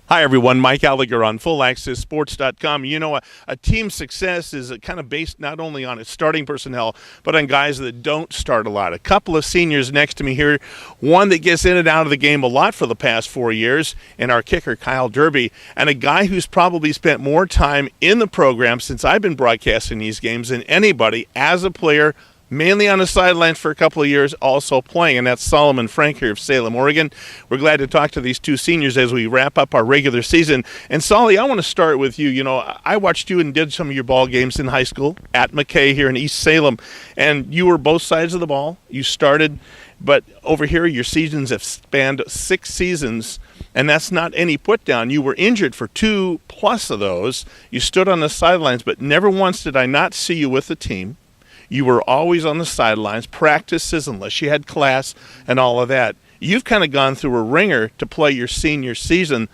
Hi, everyone. Mike Allegre on FullAccessSports.com. You know, a team's success is kind of based not only on its starting personnel, but on guys that don't start a lot. A couple of seniors next to me here, one that gets in and out of the game a lot for the past 4 years, and our kicker, Kyle Derby, and a guy who's probably spent more time in the program since I've been broadcasting these games than anybody as a player, mainly on the sidelines for a couple of years, also playing, and that's Solomon Frank here of Salem, Oregon. We're glad to talk to these two seniors as we wrap up our regular season. And Solly, I want to start with you. You know, I watched you and did some of your ball games in high school at McKay here in East Salem, and you were both sides of the ball. You started, but over here your seasons have spanned 6 seasons, and that's not any put down. You were injured for 2+ of those. You stood on the sidelines, but never once did I not see you with the team. You were always on the sidelines, practices unless you had class and all of that. You've kind of gone through a ringer to play your senior season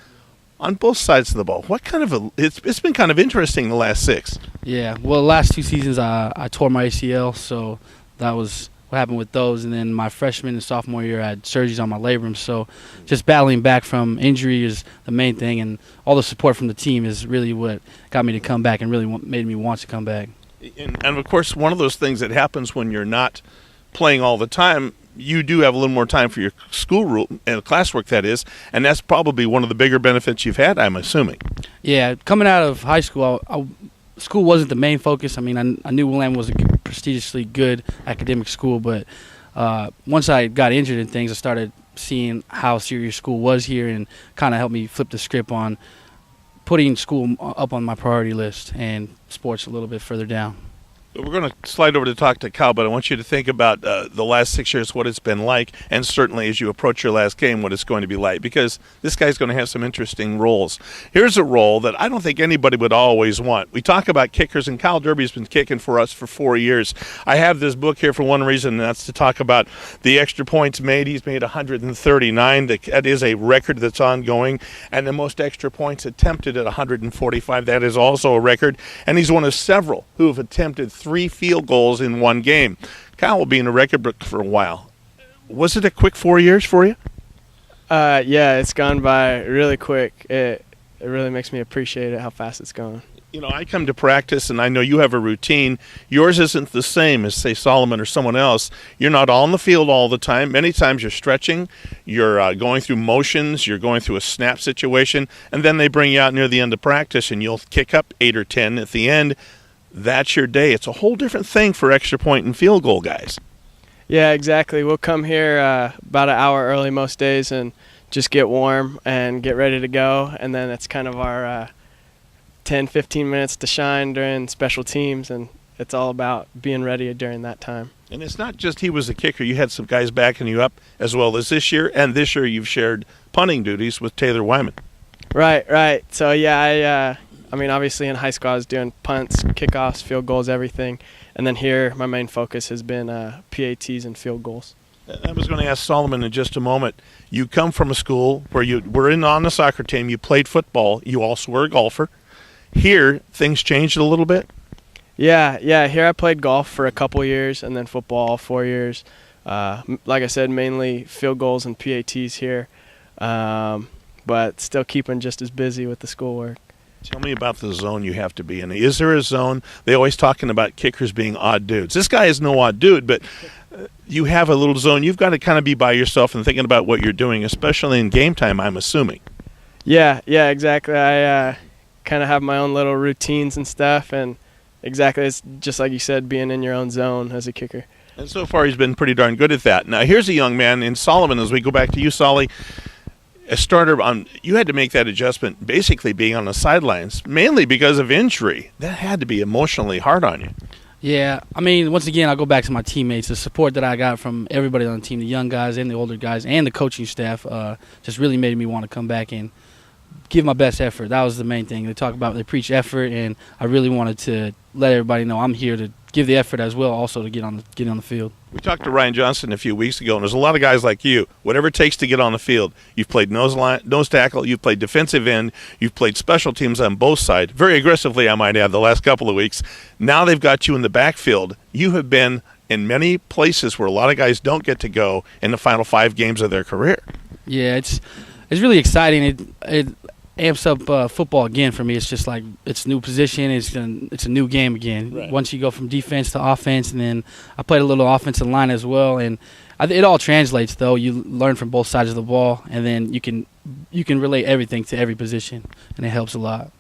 on both sides of the ball. What kind of it's been kind of interesting the last 6. Yeah, well, the last 2 seasons I tore my ACL, so that was what happened with those. And then my freshman and sophomore year I had surgeries on my labrum, so just battling back from injury is the main thing, and all the support from the team is really what got me to come back and really made me want to come back. And of course, one of those things that happens when you're not playing all the time, you do have a little more time for your school and classwork, that is, and that's probably one of the bigger benefits you've had, I'm assuming. Yeah, coming out of high school, school wasn't the main focus. I mean, I knew Willamette was a prestigiously good academic school, but once I got injured and things, I started seeing how serious school was here, and kind of helped me flip the script on putting school up on my priority list and sports a little bit further down. We're going to slide over to talk to Cal, but I want you to think about the last 6 years, what it's been like, and certainly as you approach your last game, what it's going to be like, because this guy's going to have some interesting roles. Here's a role that I don't think anybody would always want. We talk about kickers, and Kyle Derby's been kicking for us for 4 years. I have this book here for one reason, and that's to talk about the extra points made. He's made 139. That is a record that's ongoing, and the most extra points attempted at 145. That is also a record, and he's one of several who have attempted 3 field goals in one game. Kyle will be in the record book for a while. Was it a quick 4 years for you? Yeah, it's gone by really quick. It really makes me appreciate it, how fast it's going. You know, I come to practice, and I know you have a routine. Yours isn't the same as, say, Solomon or someone else. You're not on the field all the time. Many times you're stretching, you're going through motions, you're going through a snap situation, and then they bring you out near the end of practice, and you'll kick up 8 or 10 at the end. That's your day. It's a whole different thing for extra point and field goal guys. Yeah, exactly. We'll come here about an hour early most days and just get warm and get ready to go. And then it's kind of our 10, 15 minutes to shine during special teams, and it's all about being ready during that time. And it's not just he was a kicker. You had some guys backing you up as well as this year, and this year you've shared punting duties with Taylor Wyman. Right. So, yeah, I mean, obviously in high school I was doing punts, kickoffs, field goals, everything. And then here my main focus has been PATs and field goals. I was going to ask Solomon in just a moment. You come from a school where you were on the soccer team, you played football, you also were a golfer. Here, things changed a little bit? Yeah. Here I played golf for a couple years and then football 4 years. Like I said, mainly field goals and PATs here, but still keeping just as busy with the schoolwork. Tell me about the zone you have to be in. Is there a zone? They're always talking about kickers being odd dudes. This guy is no odd dude, but you have a little zone. You've got to kind of be by yourself and thinking about what you're doing, especially in game time, I'm assuming. Yeah, exactly. I kind of have my own little routines and stuff, and exactly, it's just like you said, being in your own zone as a kicker. And so far he's been pretty darn good at that. Now here's a young man in Solomon, as we go back to you, Solly. A starter you had to make that adjustment basically being on the sidelines, mainly because of injury. That had to be emotionally hard on you. Yeah, I mean, once again, I'll go back to my teammates. The support that I got from everybody on the team, the young guys and the older guys and the coaching staff, just really made me want to come back and give my best effort. That was the main thing. They preach effort, and I really wanted to let everybody know I'm here to give the effort as well, also to get on the field. We talked to Ryan Johnson a few weeks ago, and there's a lot of guys like you. Whatever it takes to get on the field. You've played nose tackle, you've played defensive end, you've played special teams on both sides, very aggressively, I might add, the last couple of weeks. Now they've got you in the backfield. You have been in many places where a lot of guys don't get to go in the final 5 games of their career. Yeah, it's really exciting. amps up football again for me. It's just like it's a new position. It's a new game again. Right. Once you go from defense to offense, and then I played a little offensive line as well, and it all translates though. You learn from both sides of the ball, and then you can relate everything to every position, and it helps a lot.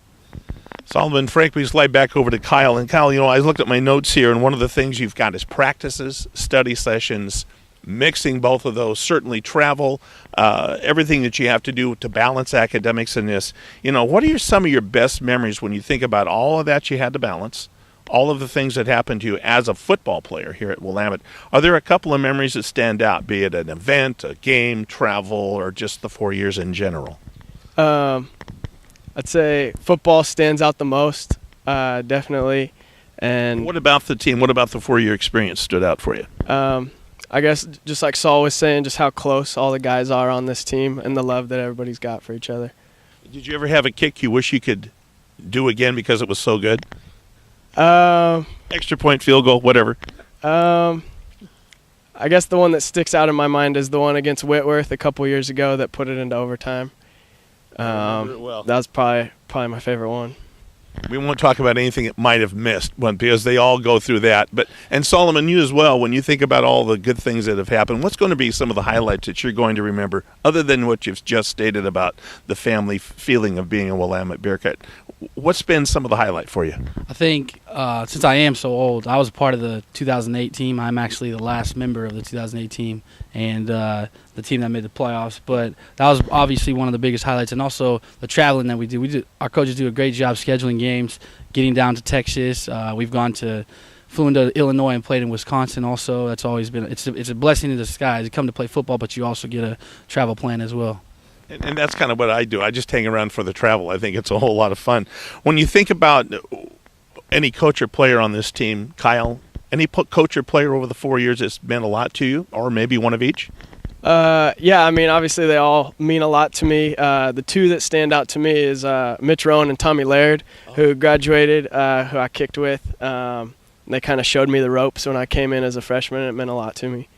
Solomon, Frank, we slide back over to Kyle. And Kyle, I looked at my notes here, and one of the things you've got is practices, study sessions, mixing both of those, certainly travel, everything that you have to do to balance academics in this. What are some of your best memories when you think about all of that you had to balance, all of the things that happened to you as a football player here at Willamette? Are there a couple of memories that stand out, be it an event, a game, travel, or just the 4 years in general? I'd say football stands out the most, definitely. And what about the team? What about the 4-year experience stood out for you? I guess just like Saul was saying, just how close all the guys are on this team and the love that everybody's got for each other. Did you ever have a kick you wish you could do again because it was so good? Extra point, field goal, whatever. I guess the one that sticks out in my mind is the one against Whitworth a couple years ago that put it into overtime. That was probably my favorite one. We won't talk about anything it might have missed because they all go through that. And Solomon, you as well, when you think about all the good things that have happened, what's going to be some of the highlights that you're going to remember, other than what you've just stated about the family feeling of being a Willamette Bearcat? What's been some of the highlight for you? I think since I am so old, I was part of the 2008 team. I'm actually the last member of the 2008 team and the team that made the playoffs. But that was obviously one of the biggest highlights, and also the traveling that we do. Our coaches do a great job scheduling games, getting down to Texas. We've flew into Illinois and played in Wisconsin also. That's always been it's a blessing in disguise. You come to play football, but you also get a travel plan as well. And that's kind of what I do. I just hang around for the travel. I think it's a whole lot of fun. When you think about any coach or player on this team, Kyle, any coach or player over the 4 years that's meant a lot to you, or maybe one of each? Yeah, I mean, obviously they all mean a lot to me. The two that stand out to me is Mitch Rowan and Tommy Laird, who graduated, who I kicked with. They kind of showed me the ropes when I came in as a freshman, and it meant a lot to me.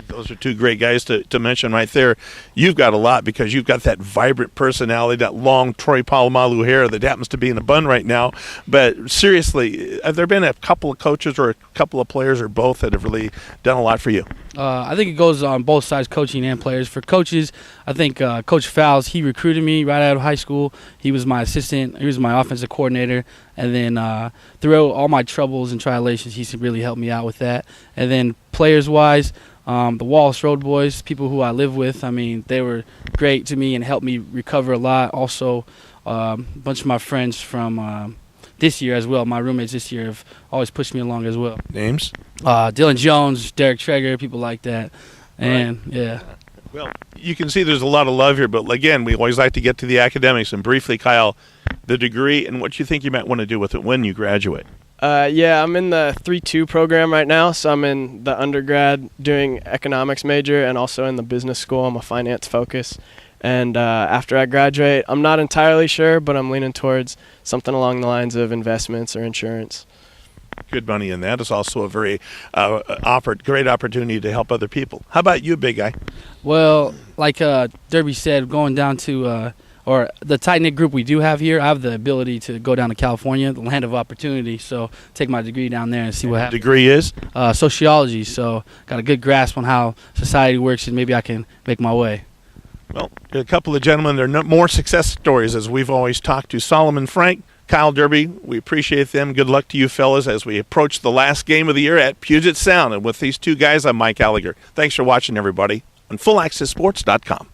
Those are two great guys to mention right there. You've got a lot because you've got that vibrant personality, that long Troy Polamalu hair that happens to be in a bun right now. But seriously, have there been a couple of coaches or a couple of players or both that have really done a lot for you? I think it goes on both sides, coaching and players. For coaches, I think Coach Fowles, he recruited me right out of high school. He was my assistant. He was my offensive coordinator. And then throughout all my troubles and tribulations, he's really helped me out with that. And then players-wise, the Wallace Road boys, people who I live with, I mean, they were great to me and helped me recover a lot. Also, a bunch of my friends from this year as well, my roommates this year, have always pushed me along as well. Names? Dylan Jones, Derek Traeger, people like that. And, right. Yeah. Well, you can see there's a lot of love here, but again, we always like to get to the academics. And briefly, Kyle, the degree and what you think you might want to do with it when you graduate. Yeah, I'm in the 3-2 program right now, so I'm in the undergrad doing economics major and also in the business school. I'm a finance focus. And after I graduate, I'm not entirely sure, but I'm leaning towards something along the lines of investments or insurance. Good money in that. It's also a very great opportunity to help other people. How about you, big guy? Well, like Derby said, going down to or the tight-knit group we do have here, I have the ability to go down to California, the land of opportunity, so take my degree down there and see what happens. The degree is? Sociology, so got a good grasp on how society works, and maybe I can make my way. Well, a couple of gentlemen, there are more success stories, as we've always talked to. Solomon, Frank, Kyle Derby, we appreciate them. Good luck to you fellas as we approach the last game of the year at Puget Sound. And with these two guys, I'm Mike Allegre. Thanks for watching, everybody, on FullAccessSports.com.